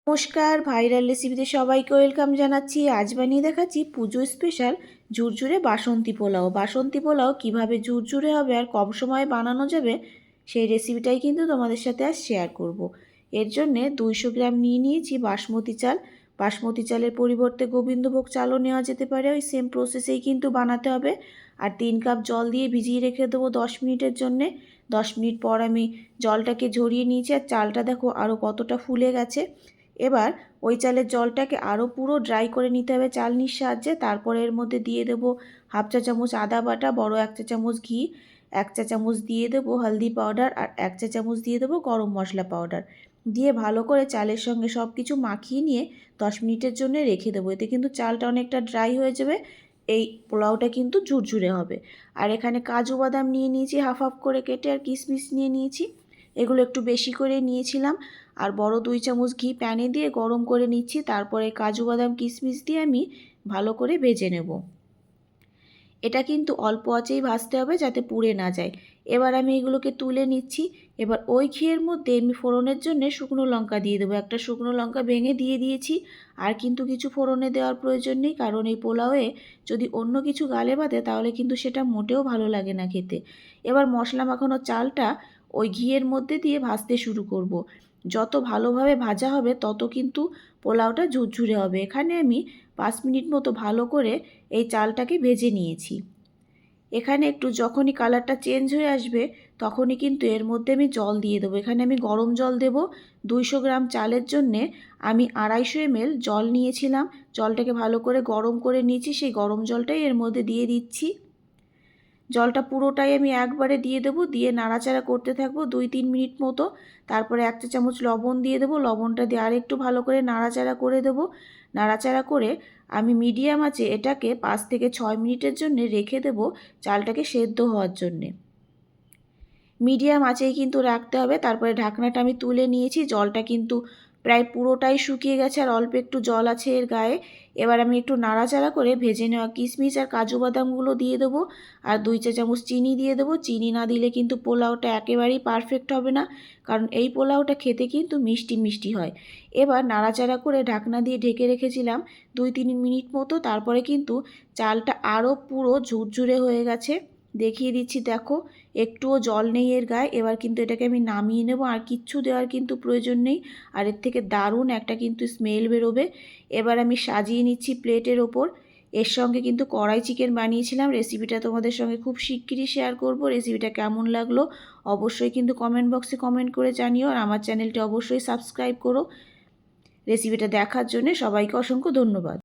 নমস্কার, ভাইরাল রেসিপিতে সবাইকে ওয়েলকাম জানাচ্ছি। আজ বানিয়ে দেখাচ্ছি পুজো স্পেশাল ঝুরঝুরে বাসন্তী পোলাও। বাসন্তী পোলাও কীভাবে ঝুরঝুরে হবে আর কম সময়ে বানানো যাবে সেই রেসিপিটাই কিন্তু তোমাদের সাথে আজ শেয়ার করব। এর জন্যে 200 গ্রাম নিয়ে নিয়েছি বাসমতি চাল। বাসমতি চালের পরিবর্তে গোবিন্দভোগ চালও নেওয়া যেতে পারে, ওই সেম প্রসেসেই কিন্তু বানাতে হবে। আর 3 কাপ জল দিয়ে ভিজিয়ে রেখে দেবো 10 মিনিটের জন্যে। 10 মিনিট পর আমি জলটাকে ঝরিয়ে নিয়েছি আর চালটা দেখো আরও কতটা ফুলে গেছে। এবার ওই চালের জলটাকে আরও পুরো ড্রাই করে নিতে হবে চালনির সাহায্যে। তারপরে এর মধ্যে দিয়ে দেবো হাফ চা চামচ আদা বাটা, বড় 1 চা চামচ ঘি, 1 চা চামচ দিয়ে দেবো হলদি পাউডার আর 1 চা চামচ দিয়ে দেবো গরম মশলা পাউডার। দিয়ে ভালো করে চালের সঙ্গে সব কিছু মাখিয়ে নিয়ে 10 মিনিটের জন্য রেখে দেবো। এতে কিন্তু চালটা অনেকটা ড্রাই হয়ে যাবে, এই পোলাওটা কিন্তু ঝুরঝুরে হবে। আর এখানে কাজু বাদাম নিয়ে নিয়েছি হাফ হাফ করে কেটে, আর কিশমিশ নিয়ে নিয়েছি, এগুলো একটু বেশি করে নিয়েছিলাম। আর বড় 2 চামচ ঘি প্যানে দিয়ে গরম করে নিচ্ছি। তারপরে কাজু বাদাম কিশমিশ দিয়ে আমি ভালো করে ভেজে নেব। এটা কিন্তু অল্প আঁচেই ভাজতে হবে যাতে পুড়ে না যায়। এবার আমি এগুলোকে তুলে নিচ্ছি। এবার ওই ঘিয়ের মধ্যে আমি ফোড়নের জন্য শুকনো লঙ্কা দিয়ে দেবো। একটা শুকনো লঙ্কা ভেঙে দিয়ে দিয়েছি। আর কিন্তু কিছু ফোড়নে দেওয়ার প্রয়োজন নেই, কারণ এই পোলাওয়ে যদি অন্য কিছু গালে বাঁধে তাহলে কিন্তু সেটা মোটেও ভালো লাগে না খেতে। এবার মশলা মাখানো চালটা ওই ঘিয়ের মধ্যে দিয়ে ভাজতে শুরু করব। যত ভালোভাবে ভাজা হবে তত কিন্তু পোলাওটা ঝুরঝুরে হবে। এখানে আমি 5 মিনিট মতো ভালো করে এই চালটাকে ভেজে নিয়েছি। এখানে একটু যখনই কালারটা চেঞ্জ হয়ে আসবে তখনই কিন্তু এর মধ্যে আমি জল দিয়ে দেবো। এখানে আমি গরম জল দেব। 200 গ্রাম চালের জন্যে আমি 250 ml জল নিয়েছিলাম। জলটাকে ভালো করে গরম করে নিয়েছি, সেই গরম জলটাই এর মধ্যে দিয়ে দিচ্ছি। জলটা পুরোটাই আমি একবারে দিয়ে দেবো, দিয়ে নাড়াচাড়া করতে থাকবো 2-3 মিনিট মতো। তারপরে 1 চা চামচ লবণ দিয়ে দেবো। লবণটা দিয়ে আরেকটু ভালো করে নাড়াচাড়া করে দেবো। নাড়াচাড়া করে আমি মিডিয়াম আঁচে এটাকে 5 থেকে 6 মিনিটের জন্য রেখে দেবো চালটাকে সেদ্ধ হওয়ার জন্যে। মিডিয়াম আঁচেই কিন্তু রাখতে হবে। তারপরে ঢাকনাটা আমি তুলে নিয়েছি। জলটা কিন্তু প্রায় পুরোটাই শুকিয়ে গেছে আর অল্প একটু জল আছে এর গায়ে। এবার আমি একটু নাড়াচাড়া করে ভেজে নেওয়া কিশমিশ আর কাজু বাদামগুলো দিয়ে দেবো। আর 2 চা চামচ চিনি দিয়ে দেবো। চিনি না দিলে কিন্তু পোলাওটা একেবারেই পারফেক্ট হবে না, কারণ এই পোলাওটা খেতে কিন্তু মিষ্টি মিষ্টি হয়। এবার নাড়াচাড়া করে ঢাকনা দিয়ে ঢেকে রেখেছিলাম 2-3 মিনিট মতো। তারপরে কিন্তু চালটা আরও পুরো ঝুরঝুরে হয়ে গেছে। দেখিয়ে দিচ্ছি, দেখো একটুও জল নেই এর গায়ে। এবার কিন্তু এটাকে আমি নামিয়ে নেব, আর কিচ্ছু দেওয়ার কিন্তু প্রয়োজন নেই। আর এর থেকে দারুণ একটা কিন্তু স্মেল বেরোবে। এবার আমি সাজিয়ে নিচ্ছি প্লেটের ওপর। এর সঙ্গে কিন্তু কড়াই চিকেন বানিয়েছিলাম, রেসিপিটা তোমাদের সঙ্গে খুব শিগগিরই শেয়ার করব। রেসিপিটা কেমন লাগলো অবশ্যই কিন্তু কমেন্ট বক্সে কমেন্ট করে জানিও, আর আমার চ্যানেলটি অবশ্যই সাবস্ক্রাইব করো। রেসিপিটা দেখার জন্য সবাইকে অসংখ্য ধন্যবাদ।